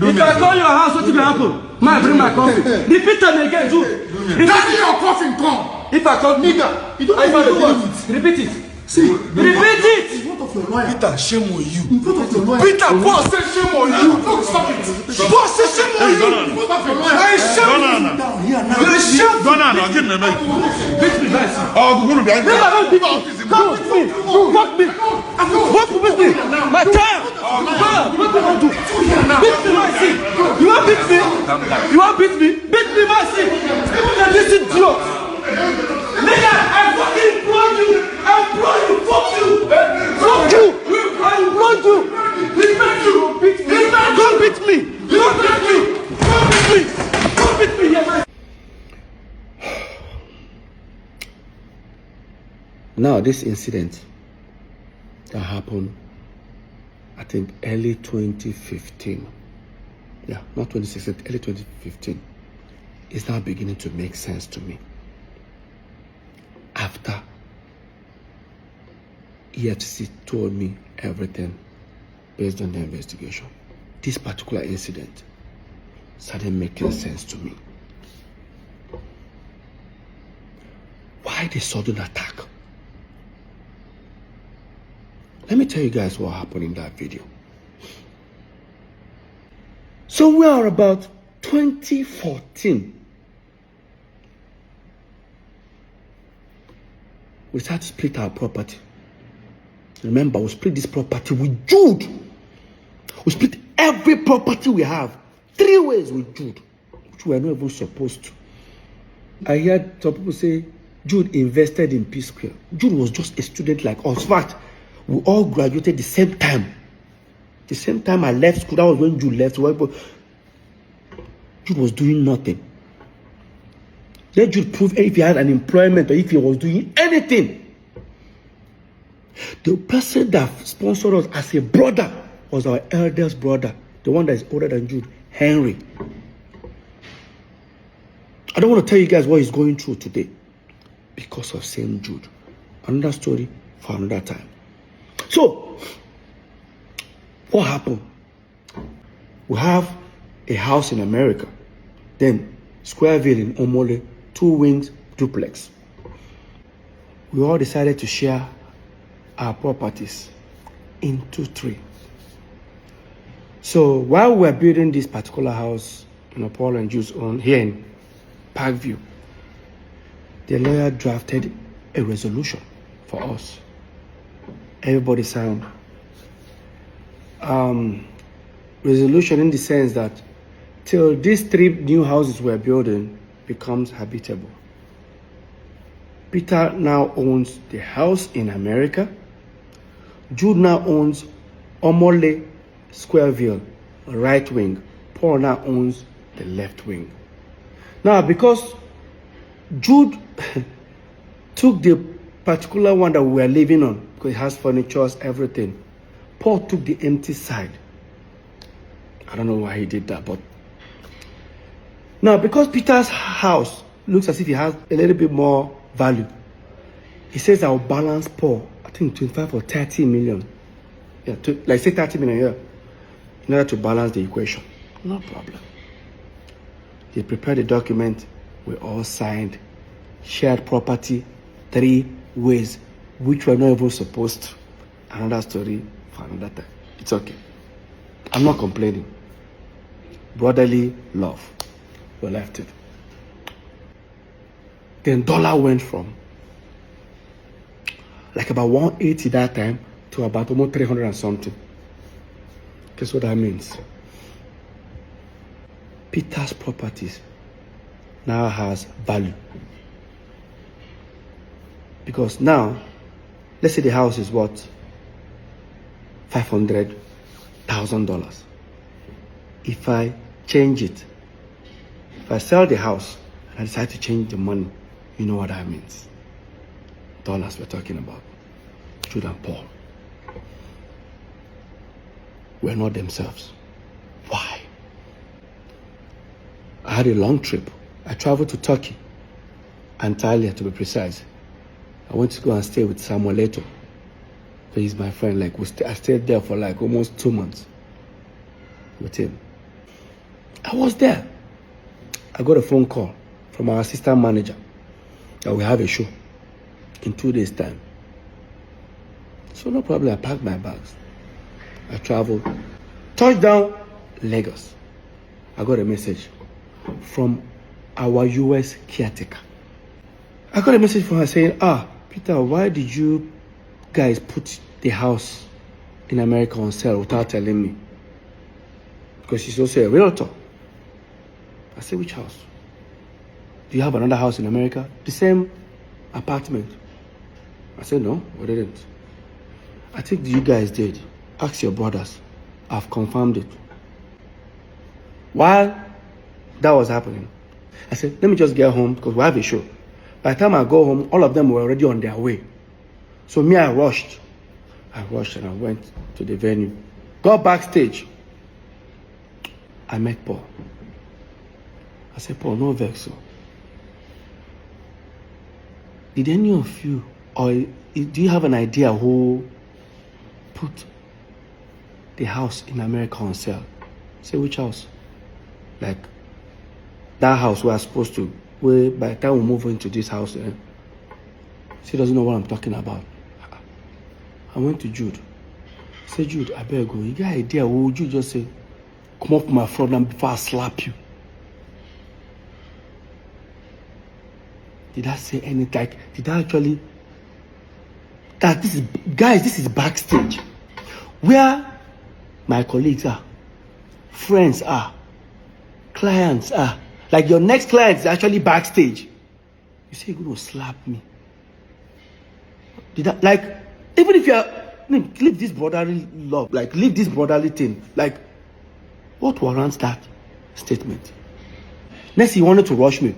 If I call your house, what will happen? Man, bring my coffee. Repeat them again, Jude. Carry your coffin, come. If I call nigga, you don't know what. Repeat it. See, repeat it. In front of your lawyer. Peter, shame on you. In front of your lawyer. Peter, boss said shame on you. Don't stop it. Boss said shame on you. In front of your lawyer. I shame you. Down here now. You shame. Go now, give me a mic. Beat me, guys. Oh, go to behind me. Don't beat me. Don't beat me. Fuck me. What to beat me? My time. What do I do? Beat me, my seat. You want beat me? You want beat me? Beat me, my seat. Even this is idiot. Nigga, I fucking implore you. I implore you. Fuck you. Fuck you. I implore you. Respect you. Beat me. Don't beat me. Don't beat me. Don't beat me. Don't beat me. Yeah, man. Now, this incident that happened, I think, early 2015. Yeah, not 2016, early 2015. Is now beginning to make sense to me. After EFCC told me everything based on the investigation, this particular incident started making sense to me. Why the sudden attack? Let me tell you guys what happened in that video. So we are about 2014. We started to split our property. Remember, we split this property with Jude. We split every property we have 3 ways with Jude, which we are not even supposed to. I heard some people say Jude invested in P Square. Jude was just a student like us. In fact, we all graduated the same time. The same time I left school, that was when Jude left. Jude was doing nothing. Let Jude prove if he had an employment or if he was doing anything. The person that sponsored us as a brother was our eldest brother, the one that is older than Jude, Henry. I don't want to tell you guys what he's going through today because of St. Jude. Another story for another time. So, what happened? We have a house in America, then Squareville in Omole, 2 wings duplex. We all decided to share our properties into 3. So while we were building this particular house, Paul and Jude's own here in Parkview, the lawyer drafted a resolution for us. Everybody signed. Resolution in the sense that till these 3 new houses we're building becomes habitable. Peter now owns the house in America. Jude now owns Omole Squareville, right wing. Paul now owns the left wing. Now, because Jude took the particular one that we were living on, because it has furniture, everything, Paul took the empty side. I don't know why he did that, but now because Peter's house looks as if he has a little bit more value, he says I'll balance Paul, I think 25 or 30 million. Yeah, like say 30 million, yeah, in order to balance the equation. No problem. They prepared the document, we all signed, shared property 3 ways, which we're not even supposed to. Another story for another time. It's okay. I'm not complaining. Brotherly love. We left it. Then dollar went from like about 180 that time to about almost 300 and something. Guess what that means? Peter's properties now has value. Because now, let's say the house is worth $500,000. If I change it, if I sell the house and I decide to change the money, you know what that means. Dollars we're talking about. Jude and Paul were not themselves. Why? I had a long trip. I traveled to Turkey, Antalya to be precise. I went to go and stay with Samuel Leto. He's my friend. Like I stayed there for like almost 2 months with him. I was there. I got a phone call from our assistant manager that we have a show in 2 days' time. So no problem, I packed my bags. I traveled. Touchdown, Lagos. I got a message from our US caretaker. I got a message from her saying, Peter, why did you guys put the house in America on sale without telling me? Because she's also a realtor. I said, which house? Do you have another house in America? The same apartment. I said, no, we didn't. I think you guys did. Ask your brothers. I've confirmed it. While that was happening, I said, let me just get home because we have a show. By the time I go home, all of them were already on their way. So me, I rushed. And I went to the venue. Got backstage. I met Paul. I said, Paul, no vex. Did any of you, or do you have an idea who put the house in America on sale? I said, which house? Like, that house we are supposed to, where by the time we move into this house, she doesn't know what I'm talking about. I went to Jude. I said, Jude, I better go. You got an idea? What would you just say? Come up my front and before I slap you. Did I say anything? Like, did I actually? This is backstage. Where my colleagues are, friends are, clients are. Like your next client is actually backstage. You say you're going to slap me. Did I, like, even if you're, leave this brotherly love, like, leave this brotherly thing. Like, what warrants that statement? Next, he wanted to rush me.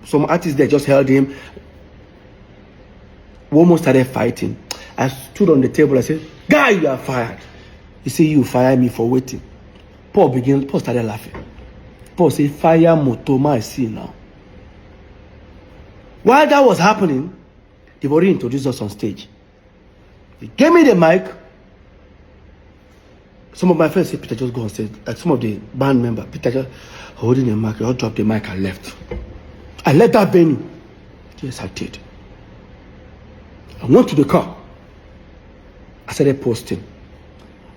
Some artists there just held him. We almost started fighting. I stood on the table. I said, guy, you are fired. He said, you fire me for waiting. Paul started laughing. Paul said, fire Motoma, I see now. While that was happening, they've already introduced us on stage. They gave me the mic. Some of my friends said, Peter, just go on stage. Like some of the band members, Peter just holding the mic. I dropped the mic and left. I left that venue. Yes, I did. I went to the car. I started posting.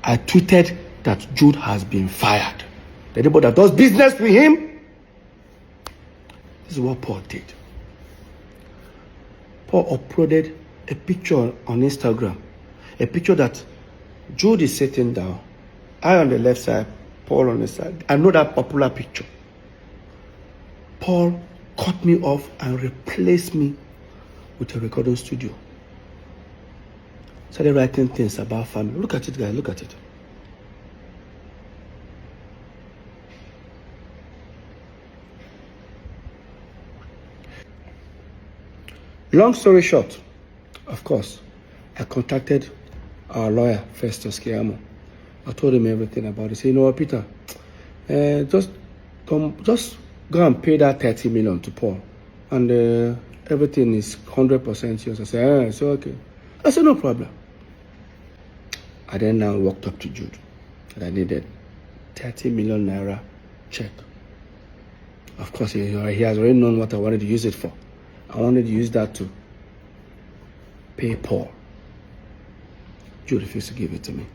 I tweeted that Jude has been fired. Anybody that does business with him, this is what Paul did. Paul uploaded a picture on Instagram. A picture that Jude is sitting down. I on the left side, Paul on the side. I know that popular picture. Paul cut me off and replaced me with a recording studio. Started writing things about family. Look at it, guys. Look at it. Long story short, of course, I contacted our lawyer, Festus Kiamo. I told him everything about it. He said, you know what, Peter, just go and pay that 30 million to Paul. And everything is 100% yours. I said, it's okay. I said, no problem. I then now walked up to Jude. And I needed 30 million naira check. Of course, he has already known what I wanted to use it for. I wanted to use that to pay Paul. Jude refused to give it to me.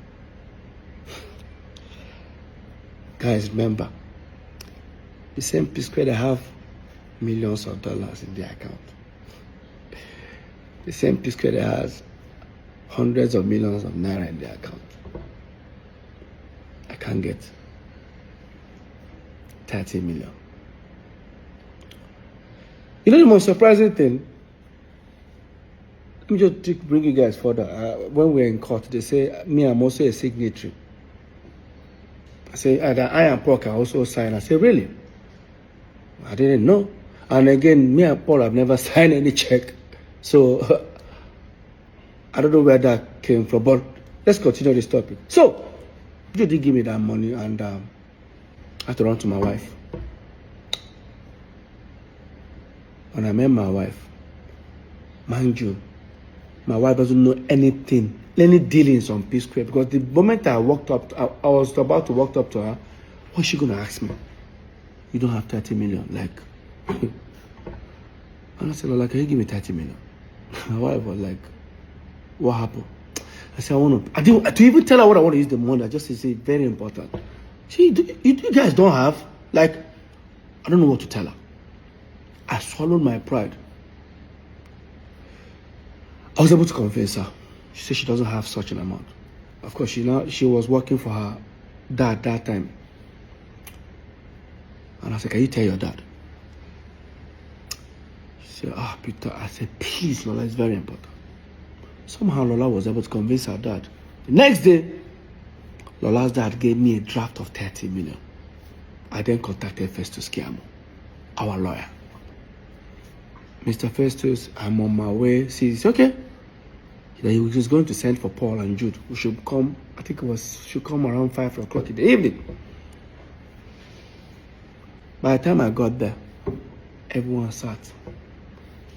Guys, remember, the same P-Square that have millions of dollars in their account. The same P-Square that has hundreds of millions of naira in their account. I can't get 30 million. You know the most surprising thing? Let me just bring you guys further. When we're in court, they say, me, I'm also a signatory. I say, I and Paul can also sign. I say, really? I didn't know. And again, me and Paul have never signed any check. So, I don't know where that came from. But let's continue this topic. So, you did give me that money and I had to run to my wife. When I met my wife, mind you, my wife doesn't know anything, any dealings on P-Square, because the moment I walked up, I was about to walk up to her, what's she going to ask me? you don't have 30 million. Like, and I said, Lola, can you give me 30 million? My wife was like, what happened? I said, I didn't to even tell her what I want to use the money. I just say very important. You guys don't have, like, I don't know what to tell her. I swallowed my pride. I was able to convince her. She said she doesn't have such an amount. Of course, she was working for her dad that time. And I said, can you tell your dad? She said, Peter. I said, please, Lola, it's very important. Somehow Lola was able to convince her dad. The next day, Lola's dad gave me a draft of 30 million. I then contacted Festus Kiamo, our lawyer. Mr. Festus, I'm on my way. She said, okay. He was going to send for Paul and Jude. We should come, I think should come around 5 o'clock in the evening. By the time I got there, everyone sat.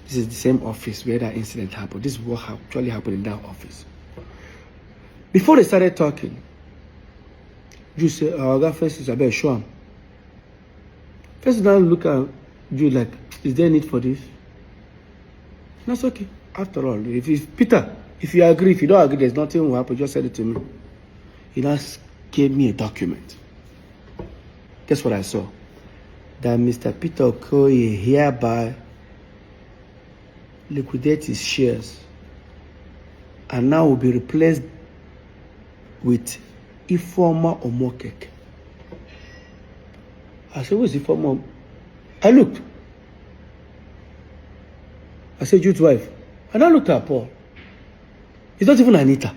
This is the same office where that incident happened. This is what actually happened in that office. Before they started talking, Jude said, I got Festus, I better show him. Festus now look at Jude like, is there a need for this? That's okay. After all, Peter, if you agree, if you don't agree, there's nothing will happen. Just send it to me. He now gave me a document. Guess what I saw? That Mr. Peter Okoye hereby liquidate his shares and now will be replaced with Ifeoma Omokeke. I said, who's Ifeoma? I looked. I said, Jude's wife. And I looked at Paul. It's not even Anita.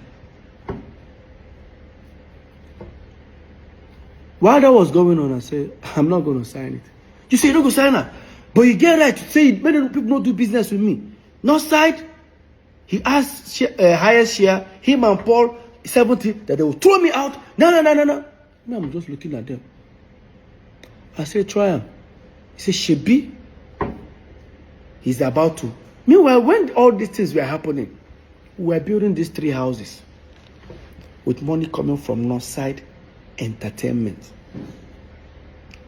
While that was going on, I said, I'm not going to sign it. You say you don't go sign her. But you get right to say it. Many people don't do business with me. North side, he asked highest share, him and Paul, 70, that they will throw me out. No. Me, I'm just looking at them. I said, try him. He said, Shebi, he's about to. Meanwhile, when all these things were happening, we were building these 3 houses with money coming from Northside Entertainment.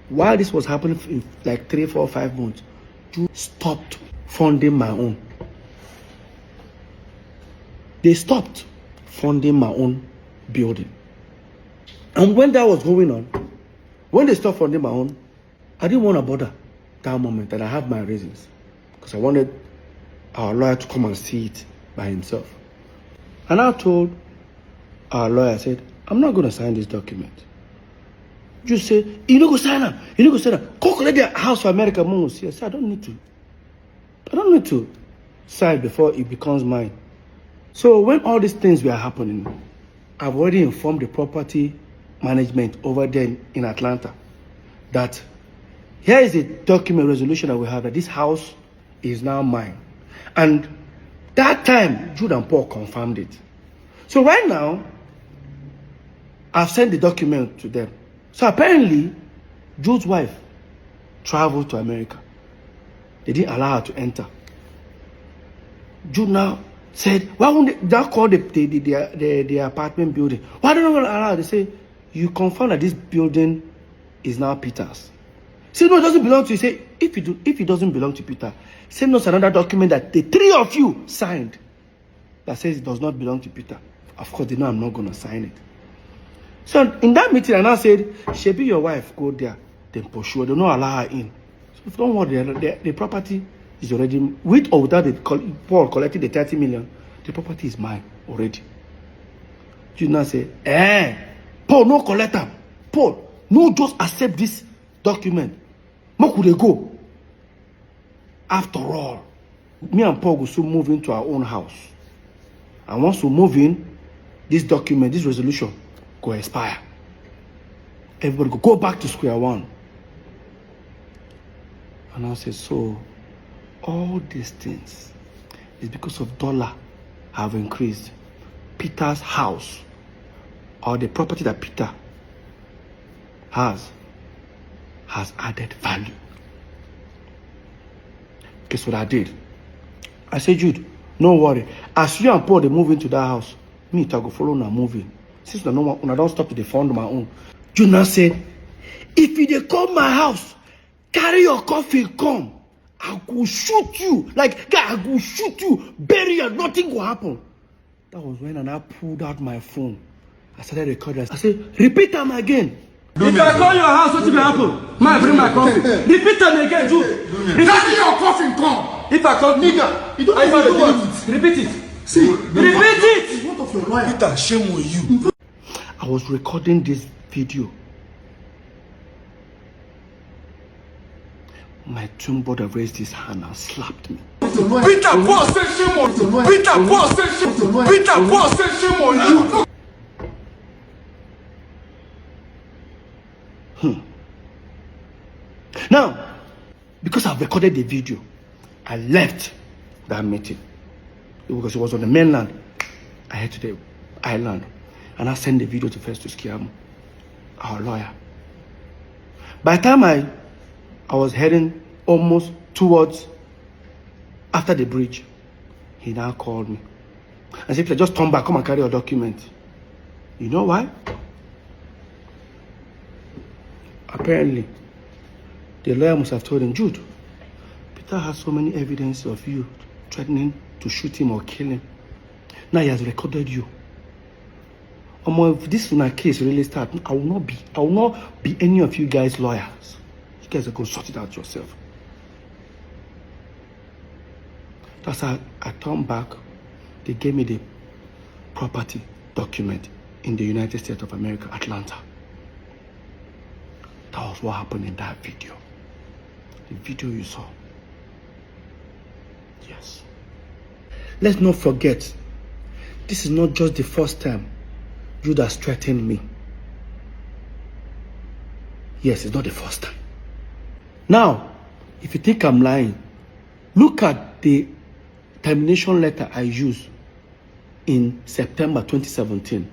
While this was happening in like 3, 4, 5 months, you stopped funding my own. They stopped funding my own building. And when that was going on, when they stopped funding my own, I didn't want to bother that moment, and I have my reasons. Because I wanted our lawyer to come and see it by himself. And I told our lawyer, I said, I'm not going to sign this document. Just say, you don't go sign up. You don't go sign up. Go collect the house for America. I said, I don't need to sign before it becomes mine. So when all these things were happening, I've already informed the property management over there in Atlanta that here is a document resolution that we have that this house is now mine. And that time, Jude and Paul confirmed it. So right now, I've sent the document to them. So apparently, Jude's wife traveled to America. They didn't allow her to enter. Jude now said, why won't they call the apartment building? Why don't they allow her? They say, you confirm that this building is now Peter's. Say, no, it doesn't belong to you. Say, if it doesn't belong to Peter, send us another document that the 3 of you signed that says it does not belong to Peter. Of course, they know I'm not going to sign it. So in that meeting, I now said, Shebi, your wife, go there, then pursue her. They don't allow her in. So don't worry, the property is already, with or without Paul collecting the 30 million, the property is mine already. You now say, Paul, no collect them. Paul, no, just accept this document. How could they go? After all, me and Paul will soon move into our own house. And once we move in, this document, this resolution, go expire. Everybody go back to square one. And I said, so all these things is because of dollar have increased. Peter's house, or the property that Peter has added value. Guess what I did? I said, Jude, no worry. As you and Paul they move into that house, me I go follow now moving. Since I don't stop to fund my own. Jude now said, if you they come my house, Carry your coffin, come. I go shoot you. Like, guy, I go shoot you. Bury you. Nothing will happen. That was when I pulled out my phone. I started recording. I said, repeat them again. If I call your house, what will happen? I bring my coffin. Repeat them again, Jude. Carry your coffin, come. If I call Nigga, you don't I need to do found it. it. Repeat it. See, Repeat it. what of your lawyer? Peter, shame on you. I was recording this video. My twin brother raised his hand and slapped me. Peter, Paul said shame on you. Peter, Paul said shame on you. Peter, Paul said shame on you. Now, because I've recorded the video, I left that meeting. Because it was on the mainland. I head to the island. And I sent the video to Festus Kiamu, our lawyer. By the time I was heading almost towards after the bridge, he now called me and said, just turn back, come and carry your document. You know why? Apparently, the lawyer must have told him, Jude, Peter has so many evidence of you threatening to shoot him or kill him. Now he has recorded you. If this case really starts, I will not be any of you guys lawyers. You guys are going to sort it out yourself. That's how I turned back. They gave me the property document in the United States of America, Atlanta. That was what happened in that video. The video you saw. Yes. Let's not forget, this is not just the first time Judas threatened me. Yes, it's not the first time. Now, if you think I'm lying, look at the termination letter I used in September 2017.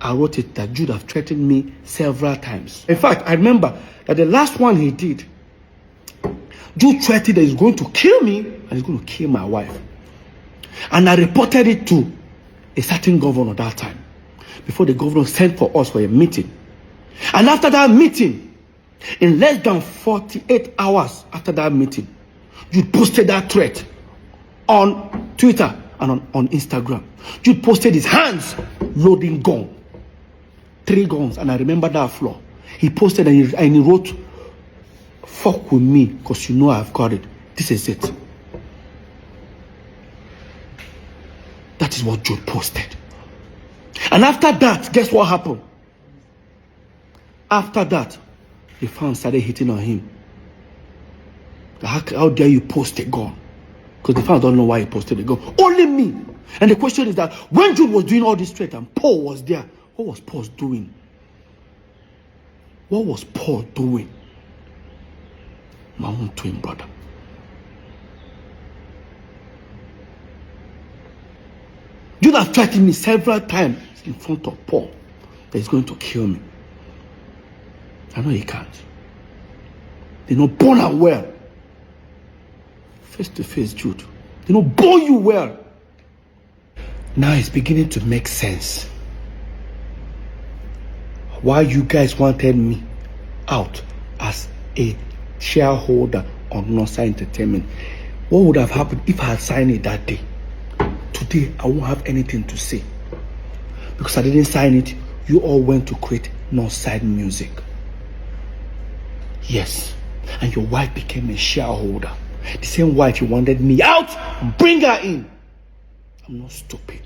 I wrote it that Judas threatened me several times. In fact, I remember that the last one he did, Jude threatened that he's going to kill me and he's going to kill my wife. And I reported it to a certain governor that time, before the governor sent for us for a meeting. And after that meeting, in less than 48 hours after that meeting, Jude posted that threat on Twitter and on Instagram. Jude posted his hands loading gun. 3 guns, and I remember that floor. He posted and he wrote, fuck with me, because you know I've got it. This is it. That is what Jude posted. And after that, guess what happened? After that, the fans started hitting on him. How dare you post a gun? Because the fans don't know why he posted a gun. Only me. And the question is that when Jude was doing all this threat and Paul was there, what was Paul doing? What was Paul doing? My own twin brother. Judas threatened me several times in front of Paul that he's going to kill me. I know he can't. They know born and well. Face to face, Jude. They know born you well. Now it's beginning to make sense why you guys wanted me out as a shareholder on Northside Entertainment. What would have happened if I had signed it that day? Today, I won't have anything to say. Because I didn't sign it, you all went to create Northside Music. Yes, and your wife became a shareholder. The same wife you wanted me out, bring her in. I'm not stupid.